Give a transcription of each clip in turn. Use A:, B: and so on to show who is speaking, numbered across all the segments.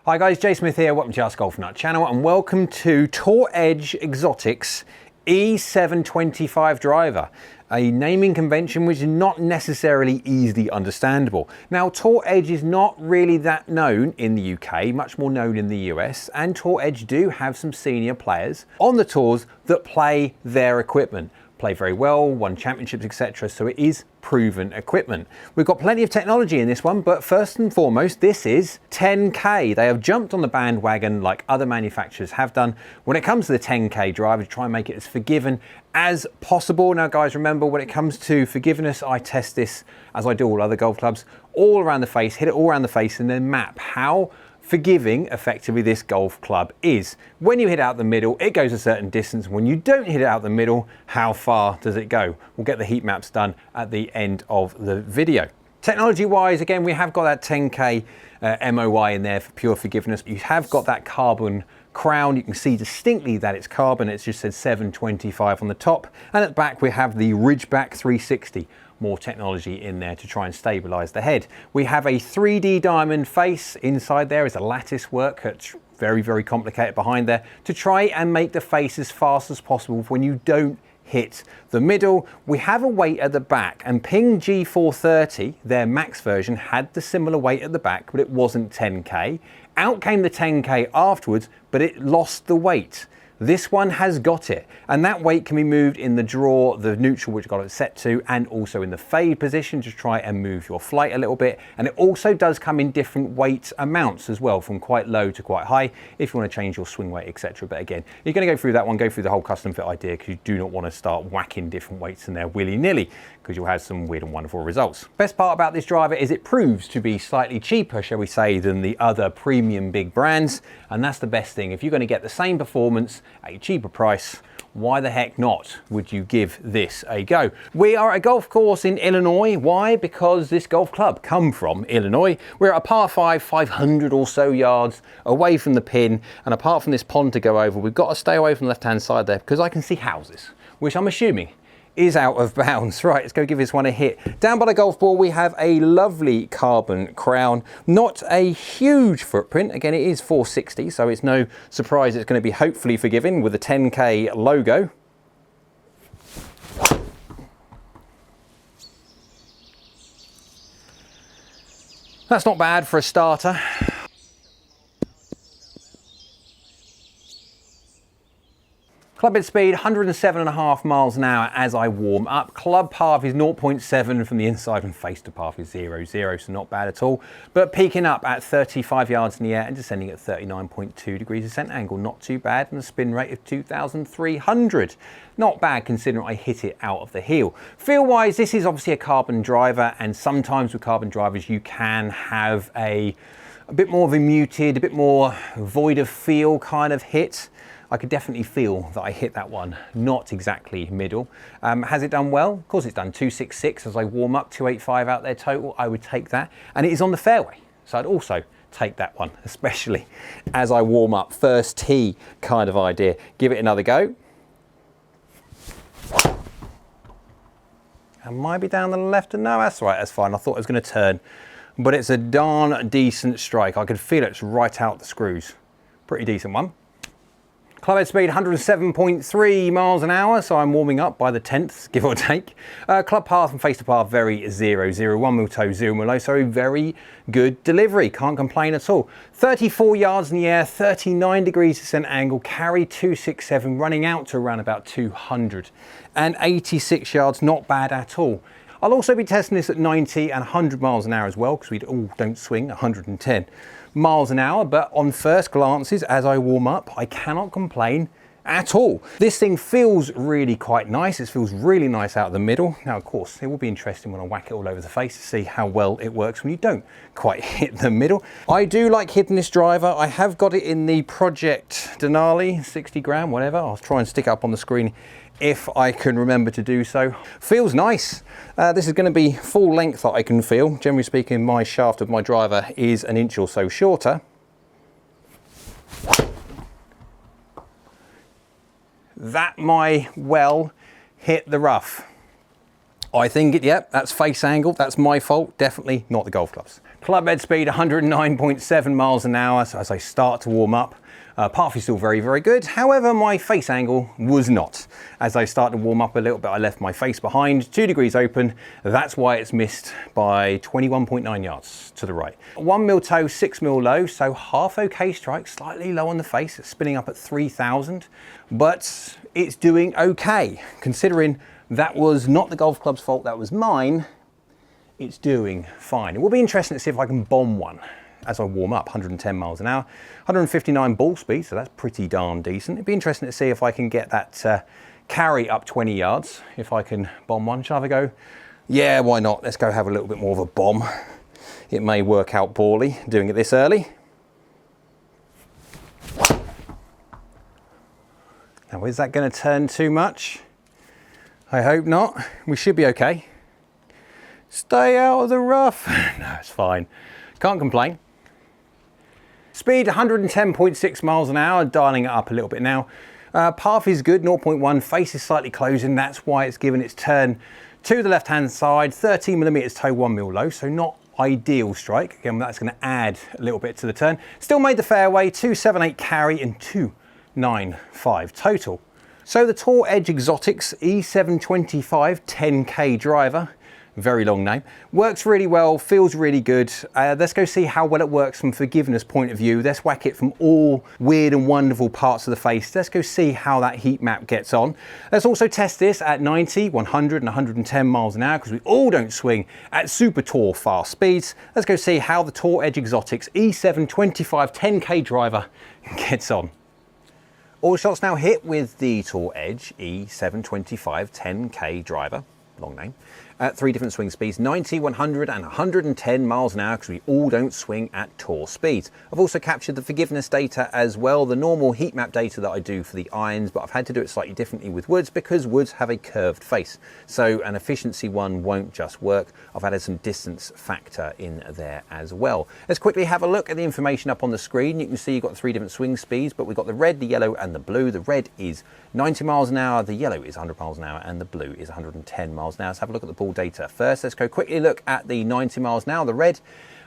A: Hi guys, Jay Smith here, welcome to AskGolfNut channel and welcome to Tour Edge Exotics E725 driver, a naming convention which is not necessarily easily understandable. Now, Tour Edge is not really that known in the UK, much more known in the US, and Tour Edge do have some senior players on the tours that play their equipment. Play very well, won championships, etc. So it is proven equipment. We've got plenty of technology in this one, but first and foremost, this is 10K. They have jumped on the bandwagon like other manufacturers have done when it comes to the 10K driver to try and make it as forgiving as possible. Now guys, remember when it comes to forgiveness, I test this as I do all other golf clubs, all around the face, hit it all around the face and then map how forgiving effectively this golf club is. When you hit out the middle, it goes a certain distance. When you don't hit it out the middle, how far does it go? We'll get the heat maps done at the end of the video. Technology wise, again, we have got that 10K MOI in there for pure forgiveness. You have got that carbon crown. You can see distinctly that it's carbon. It's just said 725 on the top. And at the back, we have the Ridgeback 360. More technology in there to try and stabilize the head. We have a 3D diamond face. Inside there is a lattice work that's very, very complicated behind there to try and make the face as fast as possible when you don't hit the middle. We have a weight at the back, and Ping G430, their max version, had the similar weight at the back, but it wasn't 10K. Out came the 10K afterwards, but it lost the weight. This one has got it, and that weight can be moved in the draw, the neutral, which got it set to, and also in the fade position to try and move your flight a little bit. And it also does come in different weight amounts as well, from quite low to quite high, if you want to change your swing weight, etc. But again, you're going to go through that one, go through the whole custom fit idea, because you do not want to start whacking different weights in there willy-nilly, because you'll have some weird and wonderful results. Best part about this driver is it proves to be slightly cheaper, shall we say, than the other premium big brands, and that's the best thing. If you're going to get the same performance at a cheaper price, why the heck not would you give this a go? We are at a golf course in Illinois. Why? Because this golf club come from Illinois. We're at a par 5, 500 or so yards away from the pin, and apart from this pond to go over, we've got to stay away from the left-hand side there because I can see houses, which I'm assuming is out of bounds. Right, let's go give this one a hit. Down by the golf ball, we have a lovely carbon crown. Not a huge footprint. Again, it is 460, so it's no surprise it's going to be hopefully forgiving with the 10K logo. That's not bad for a starter. Club head speed 107.5 miles an hour as I warm up. Club path is 0.7 from the inside and face to path is 0.0, so not bad at all. But peaking up at 35 yards in the air and descending at 39.2 degrees descent angle, not too bad, and a spin rate of 2,300. Not bad considering I hit it out of the heel. Feel wise, this is obviously a carbon driver, and sometimes with carbon drivers you can have a bit more of a muted, a bit more void of feel kind of hit. I could definitely feel that I hit that one, not exactly middle. Has it done well? Of course it's done 266 as I warm up, 285 out there total. I would take that. And it is on the fairway, so I'd also take that one, especially as I warm up. First tee kind of idea. Give it another go. I might be down the left, and no, that's right, that's fine. I thought I was going to turn, but it's a darn decent strike. I could feel it's right out the screws. Pretty decent one. Club head speed 107.3 miles an hour, so I'm warming up by the 10th, give or take. Club path and face to path, very 0.0, 1 mil toe, 0 mil low, so very good delivery, can't complain at all. 34 yards in the air, 39 degrees descent angle, carry 267, running out to around about 200. And 86 yards, not bad at all. I'll also be testing this at 90 and 100 miles an hour as well, because we all don't swing 110 miles an hour, but on first glances as I warm up, I cannot complain at all. This thing feels really quite nice. It feels really nice out of the middle. Now, of course, it will be interesting when I whack it all over the face to see how well it works when you don't quite hit the middle. I do like hitting this driver. I have got it in the Project Denali, 60 gram, whatever. I'll try and stick it up on the screen if I can remember to do so. Feels nice. This is going to be full length that I can feel. Generally speaking, my shaft of my driver is an inch or so shorter. That might well hit the rough I think yep, that's face angle. That's my fault. Definitely not the golf clubs. Club head speed 109.7 miles an hour. So as I start to warm up, path is still very, very good. However, my face angle was not. As I start to warm up a little bit, I left my face behind, 2 degrees open. That's why it's missed by 21.9 yards to the right. 1 mil toe, 6 mil low, so half okay strike, slightly low on the face. It's spinning up at 3,000, but it's doing okay. Considering that was not the golf club's fault, that was mine, it's doing fine. It will be interesting to see if I can bomb one as I warm up. 110 miles an hour, 159 ball speed, so that's pretty darn decent. It'd be interesting to see if I can get that carry up 20 yards, if I can bomb one. Shall I go? Yeah, why not? Let's go have a little bit more of a bomb. It may work out poorly doing it this early. Now, is that going to turn too much? I hope not. We should be okay. Stay out of the rough. No, it's fine. Can't complain. Speed 110.6 miles an hour, dialing it up a little bit now. Path is good, 0.1, face is slightly closing, that's why it's given its turn to the left-hand side, 13 millimeters toe, 1 mil low, so not ideal strike. Again, that's going to add a little bit to the turn. Still made the fairway, 278 carry and 295 total. So the Tour Edge Exotics E725 10K driver, very long name, works really well, feels really good. Let's go see how well it works from forgiveness point of view. Let's whack it from all weird and wonderful parts of the face. Let's go see how that heat map gets on. Let's also test this at 90, 100 and 110 miles an hour, because we all don't swing at super tour fast speeds. Let's go see how the Tour Edge Exotics E725 10K driver gets on. All shots now hit with the Tour Edge E725 10K driver, long name, at 3 different swing speeds, 90, 100 and 110 miles an hour, because we all don't swing at tour speeds. I've also captured the forgiveness data as well, the normal heat map data that I do for the irons, but I've had to do it slightly differently with woods because woods have a curved face. So an efficiency one won't just work. I've added some distance factor in there as well. Let's quickly have a look at the information up on the screen. You can see you've got 3 different swing speeds, but we've got the red, the yellow and the blue. The red is 90 miles an hour, the yellow is 100 miles an hour and the blue is 110 miles an hour. Let's have a look at the ball data first. Let's go quickly look at the 90 miles an hour. The red,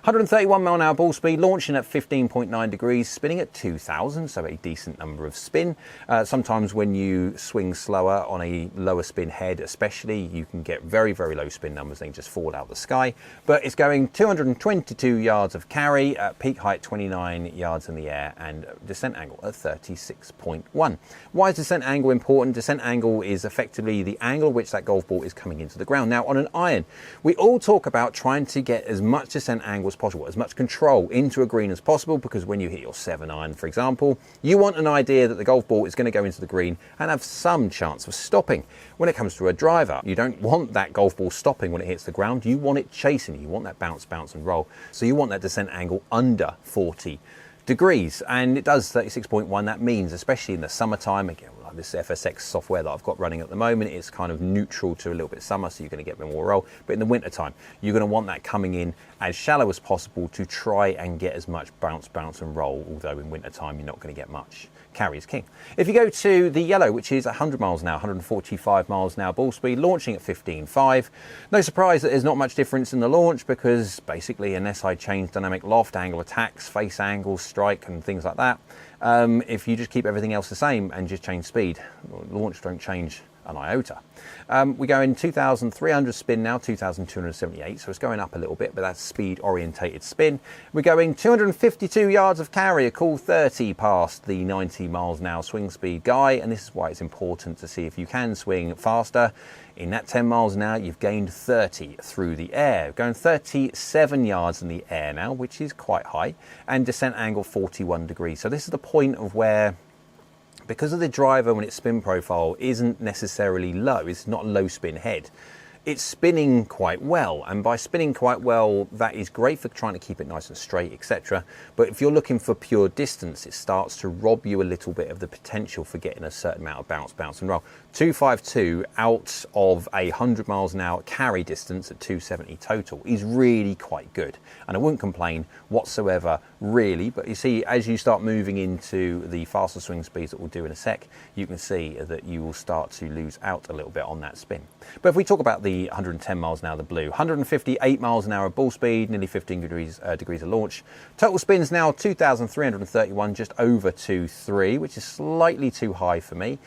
A: 131 mile an hour ball speed, launching at 15.9 degrees, spinning at 2,000, so a decent number of spin. Sometimes when you swing slower on a lower spin head especially, you can get very, very low spin numbers, they just fall out the sky. But it's going 222 yards of carry, at peak height 29 yards in the air, and descent angle at 36.1. Why is descent angle important? Descent angle is effectively the angle which that golf ball is coming into the ground. Now on an iron, we all talk about trying to get as much descent angle as possible, as much control into a green as possible, because when you hit your 7 iron, for example, you want an idea that the golf ball is going to go into the green and have some chance of stopping. When it comes to a driver, you don't want that golf ball stopping when it hits the ground, you want it chasing, you want that bounce, bounce and roll. So you want that descent angle under 40 degrees, and it does 36.1. That means, especially in the summertime, again, like this FSX software that I've got running at the moment, it's kind of neutral to a little bit summer, so you're going to get more roll. But in the winter time, you're going to want that coming in as shallow as possible to try and get as much bounce, bounce and roll, although in winter time you're not going to get much. Carry is king. If you go to the yellow, which is 100 miles an hour, 145 miles an hour ball speed, launching at 15.5. No surprise that there's not much difference in the launch, because basically unless I change dynamic loft, angle attacks, face angles, strike and things like that, if you just keep everything else the same and just change speed, launch don't change an iota. We go in 2,300 spin now, 2,278, so it's going up a little bit, but that's speed orientated spin. We're going 252 yards of carry, a cool 30 past the 90 miles an hour swing speed guy, and this is why it's important to see if you can swing faster. In that 10 miles an hour, you've gained 30 through the air. Going 37 yards in the air now, which is quite high, and descent angle 41 degrees. So this is the point of where, because of the driver when its spin profile isn't necessarily low, it's not a low spin head, it's spinning quite well, and by spinning quite well, that is great for trying to keep it nice and straight, etc. But if you're looking for pure distance, it starts to rob you a little bit of the potential for getting a certain amount of bounce, bounce and roll. 252 out of 100 miles an hour carry distance at 270 total is really quite good, and I wouldn't complain whatsoever really. But you see, as you start moving into the faster swing speeds that we'll do in a sec, you can see that you will start to lose out a little bit on that spin. But if we talk about the the 110 miles an hour, the blue. 158 miles an hour of ball speed, nearly 15 degrees of launch. Total spins now 2,331, just over 2.3, which is slightly too high for me.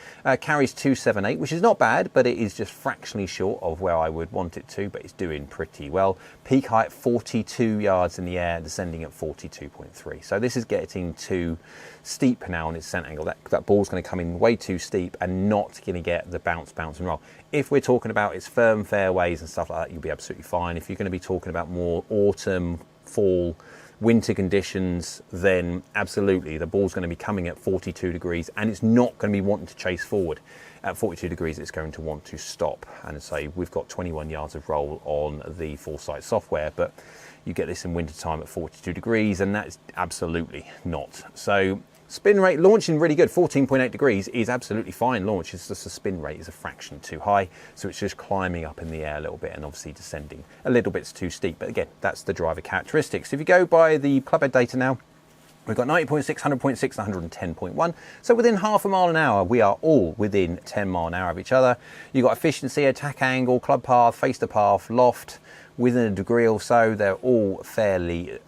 A: Carries 278, which is not bad, but it is just fractionally short of where I would want it to, but it's doing pretty well. Peak height 42 yards in the air, descending at 42.3. So this is getting too steep now on its descent angle. That ball's going to come in way too steep and not going to get the bounce and roll. If we're talking about its firm fairways and stuff like that, you'll be absolutely fine. If you're going to be talking about more autumn, fall, winter conditions, then absolutely the ball's going to be coming at 42 degrees and it's not going to be wanting to chase forward. At 42 degrees, it's going to want to stop. And say we've got 21 yards of roll on the Foresight software, but you get this in winter time at 42 degrees, and that's absolutely not. So spin rate launching really good. 14.8 degrees is absolutely fine launch. It's just the spin rate is a fraction too high, so it's just climbing up in the air a little bit and obviously descending a little bit too steep. But again, that's the driver characteristics. If you go by the clubhead data now, we've got 90.6, 100.6, and 110.1. So within half a mile an hour, we are all within 10 mile an hour of each other. You've got efficiency, attack angle, club path, face to path, loft, within a degree or so. They're all fairly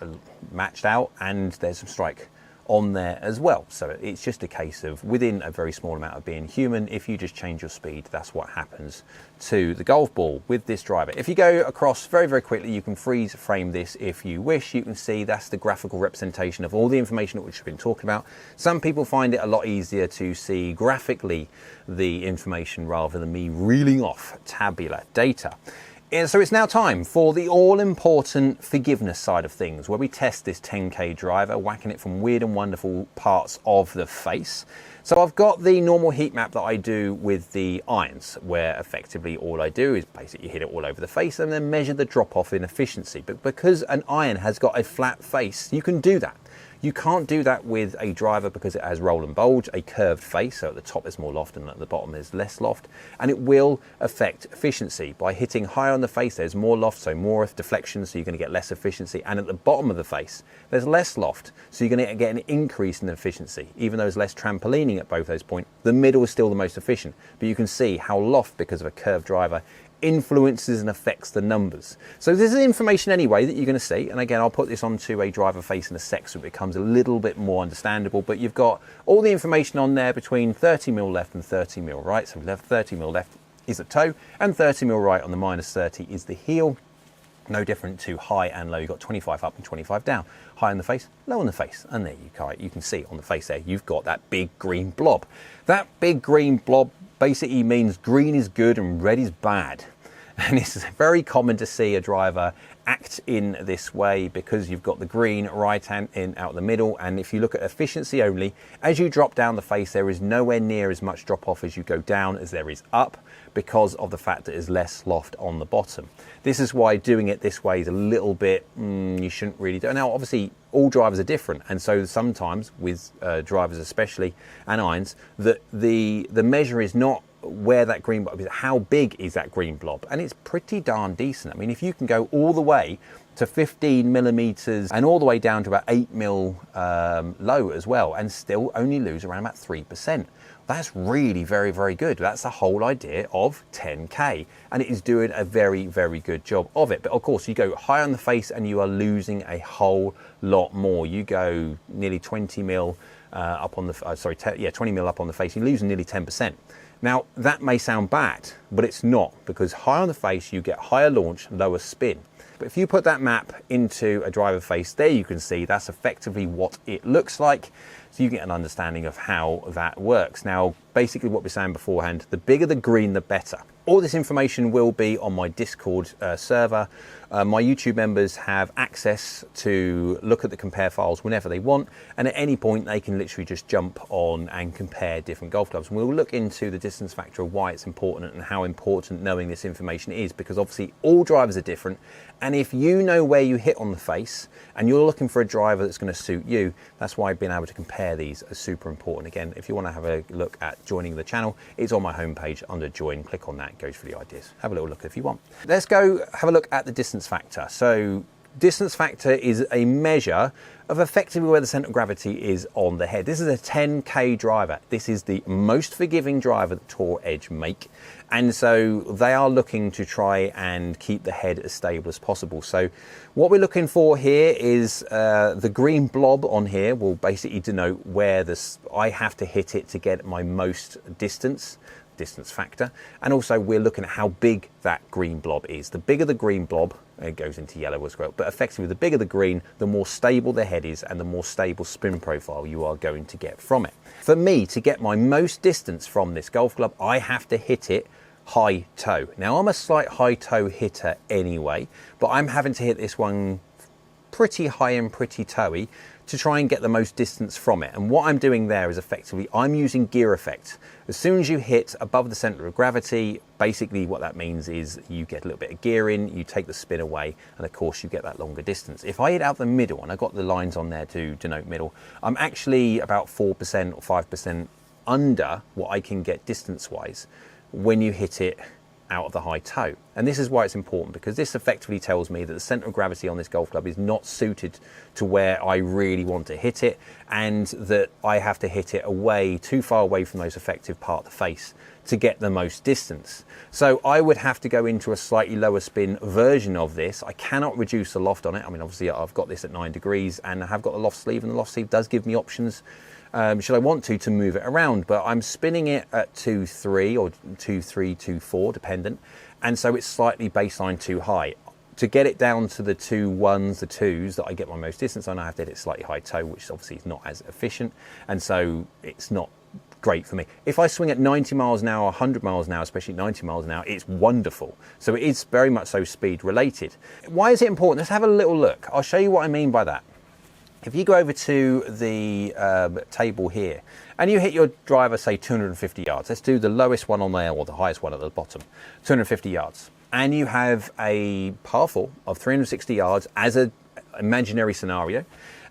A: matched out, and there's some strike on there as well. So it's just a case of within a very small amount of being human. If you just change your speed, that's what happens to the golf ball with this driver. If you go across very, very quickly, you can freeze frame this if you wish. You can see that's the graphical representation of all the information that we've been talking about. Some people find it a lot easier to see graphically the information rather than me reeling off tabular data. So it's now time for the all-important forgiveness side of things, where we test this 10K driver, whacking it from weird and wonderful parts of the face. So I've got the normal heat map that I do with the irons, where effectively all I do is basically hit it all over the face and then measure the drop-off in efficiency. But because an iron has got a flat face, you can do that. You can't do that with a driver because it has roll and bulge, a curved face, so at the top there's more loft and at the bottom there's less loft, and it will affect efficiency. By hitting higher on the face, there's more loft, so more deflection, so you're going to get less efficiency, and at the bottom of the face, there's less loft, so you're going to get an increase in efficiency. Even though there's less trampolining at both those points, the middle is still the most efficient, but you can see how loft, because of a curved driver, influences and affects the numbers. So this is information anyway that you're going to see, and again I'll put this onto a driver face in a sec so it becomes a little bit more understandable, but you've got all the information on there between 30 mil left and 30 mil right. So 30 mil left is the toe and 30 mil right on the minus 30 is the heel. No different to high and low. You've got 25 up and 25 down. High on the face, low on the face. And there you can see on the face there, you've got that big green blob. That big green blob basically means green is good and red is bad. And it's very common to see a driver act in this way because you've got the green right hand in out the middle, and if you look at efficiency only, as you drop down the face there is nowhere near as much drop off as you go down as there is up, because of the fact that there's less loft on the bottom. This is why doing it this way is a little bit you shouldn't really do. Now obviously all drivers are different, and so sometimes with drivers especially and irons, that the measure is not where that green blob is, how big is that green blob, and it's pretty darn decent. I mean, if you can go all the way to 15 millimeters and all the way down to about 8 mil low as well, and still only lose around about 3%. That's really very, very good. That's the whole idea of 10K, and it is doing a very, very good job of it. But of course, you go high on the face and you are losing a whole lot more. You go nearly 20 mil up on the 20 mil up on the face. You're losing nearly 10%. Now that may sound bad, but it's not, because high on the face you get higher launch, lower spin. But if you put that map into a driver face, there you can see that's effectively what it looks like. So you get an understanding of how that works. Now, basically what we're saying beforehand, the bigger the green, the better. All this information will be on my Discord server. My YouTube members have access to look at the compare files whenever they want, and at any point they can literally just jump on and compare different golf clubs. And we'll look into the distance factor of why it's important and how important knowing this information is, because obviously all drivers are different, and if you know where you hit on the face and you're looking for a driver that's going to suit you, that's why being able to compare these is super important. Again, if you want to have a look at joining the channel, it's on my homepage under join. Click on that, it goes through the ideas. Have a little look if you want. Let's go have a look at the distance factor. So distance factor is a measure of effectively where the center of gravity is on the head. This is a 10K driver. This is the most forgiving driver that Tour Edge make. And so they are looking to try and keep the head as stable as possible. So what we're looking for here is the green blob on here will basically denote where I have to hit it to get my most distance factor. And also we're looking at how big that green blob is. The bigger the green blob, it goes into yellow as well, but effectively the bigger the green, the more stable the head is and the more stable spin profile you are going to get from it. For me, to get my most distance from this golf club, I have to hit it high toe. Now I'm a slight high toe hitter anyway, but I'm having to hit this one pretty high and pretty toey to try and get the most distance from it. And what I'm doing there is effectively I'm using gear effect. As soon as you hit above the center of gravity, basically what that means is you get a little bit of gear in, you take the spin away, and of course you get that longer distance. If I hit out the middle, and I've got the lines on there to denote middle, I'm actually about 4% or 5% under what I can get distance-wise when you hit it out of the high toe. And this is why it's important, because this effectively tells me that the center of gravity on this golf club is not suited to where I really want to hit it, and that I have to hit it away, too far away from those effective part of the face to get the most distance. So I would have to go into a slightly lower spin version of this. I cannot reduce the loft on it. I mean, obviously I've got this at 9 degrees and I have got the loft sleeve, and the loft sleeve does give me options should I want to move it around, but I'm spinning it at 2.3 or 2.3, 2.4 dependent, and so it's slightly baseline too high. To get it down to the 2.1s, the 2s that I get my most distance on, I have to hit it slightly high toe, which obviously is not as efficient, and so it's not great for me. If I swing at 90 miles an hour, 100 miles an hour, especially 90 miles an hour, it's wonderful. So it is very much so speed related. Why is it important? Let's have a little look. I'll show you what I mean by that. If you go over to the table here and you hit your driver, say 250 yards, let's do the lowest one on there or the highest one at the bottom, 250 yards, and you have a par 4 of 360 yards as an imaginary scenario,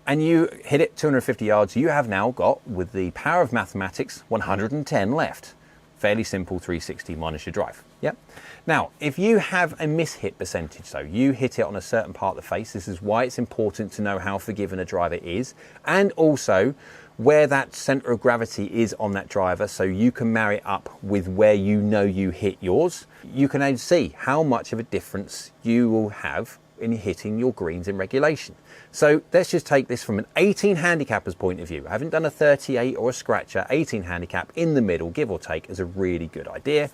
A: and you hit it 250 yards, you have now got, with the power of mathematics, 110 left. Fairly simple 360 minus your drive. Yep. Now, if you have a miss-hit percentage, so you hit it on a certain part of the face, this is why it's important to know how forgiving a driver is, and also where that center of gravity is on that driver, so you can marry it up with where you know you hit yours. You can now see how much of a difference you will have in hitting your greens in regulation. So let's just take this from an 18 handicapper's point of view. I haven't done a 38 or a scratcher. 18 handicap in the middle, give or take, is a really good idea.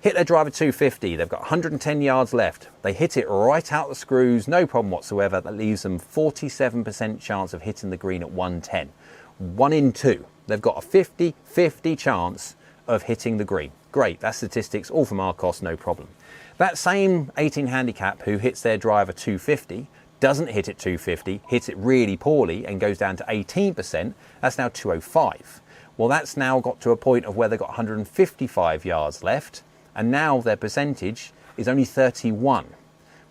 A: Hit their driver 250, they've got 110 yards left. They hit it right out the screws, no problem whatsoever. That leaves them 47% chance of hitting the green at 110. 1 in 2. They've got a 50-50 chance of hitting the green. Great, that's statistics, all from our cost, no problem. That same 18 handicap who hits their driver 250, doesn't hit it 250, hits it really poorly and goes down to 18%, that's now 205. Well, that's now got to a point of where they've got 155 yards left, and now their percentage is only 31.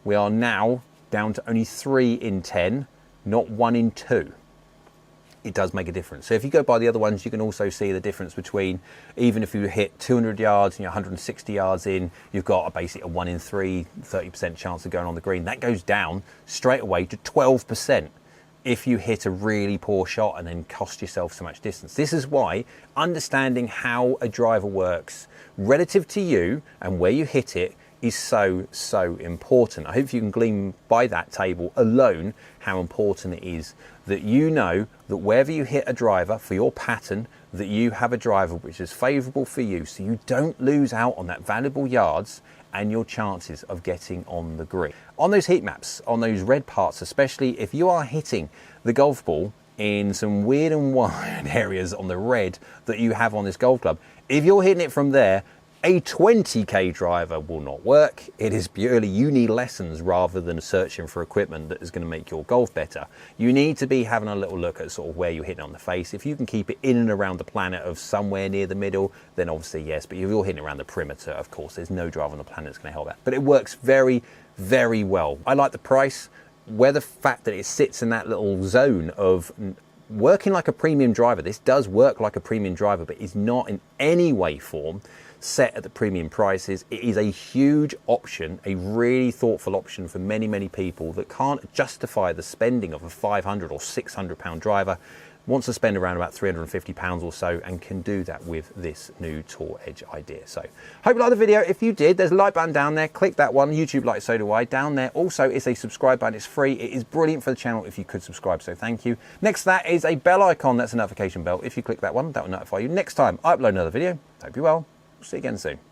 A: We are now down to only 3 in 10, not 1 in 2. It does make a difference. So if you go by the other ones, you can also see the difference between, even if you hit 200 yards and you're 160 yards in, you've got basically a 1 in 3, 30% chance of going on the green. That goes down straight away to 12% if you hit a really poor shot and then cost yourself so much distance. This is why understanding how a driver works relative to you and where you hit it is so important. I hope you can glean by that table alone how important it is that you know that wherever you hit a driver for your pattern, that you have a driver which is favourable for you, so you don't lose out on that valuable yards and your chances of getting on the green. On those heat maps, on those red parts, especially if you are hitting the golf ball in some weird and wide areas on the red that you have on this golf club, if you're hitting it from there, a 20K driver will not work. It is purely, you need lessons rather than searching for equipment that is going to make your golf better. You need to be having a little look at sort of where you're hitting on the face. If you can keep it in and around the planet of somewhere near the middle, then obviously yes, but if you're hitting around the perimeter, of course, there's no driver on the planet that's going to help that. But it works very, very well. I like the price, where the fact that it sits in that little zone of working like a premium driver. This does work like a premium driver, but is not in any way, form set at the premium prices. It is a huge option, a really thoughtful option for many, many people that can't justify the spending of a 500 or 600 pound driver, wants to spend around about 350 pounds or so, and can do that with this new Tour Edge idea. So hope you liked the video. If you did, there's a like button down there, click that one. YouTube likes, so do I. Down there also is a subscribe button. It's free. It is brilliant for the channel if you could subscribe, so thank you. Next to that is a bell icon. That's a notification bell. If you click that one, that will notify you next time I upload another video. Hope you're well. See you again soon.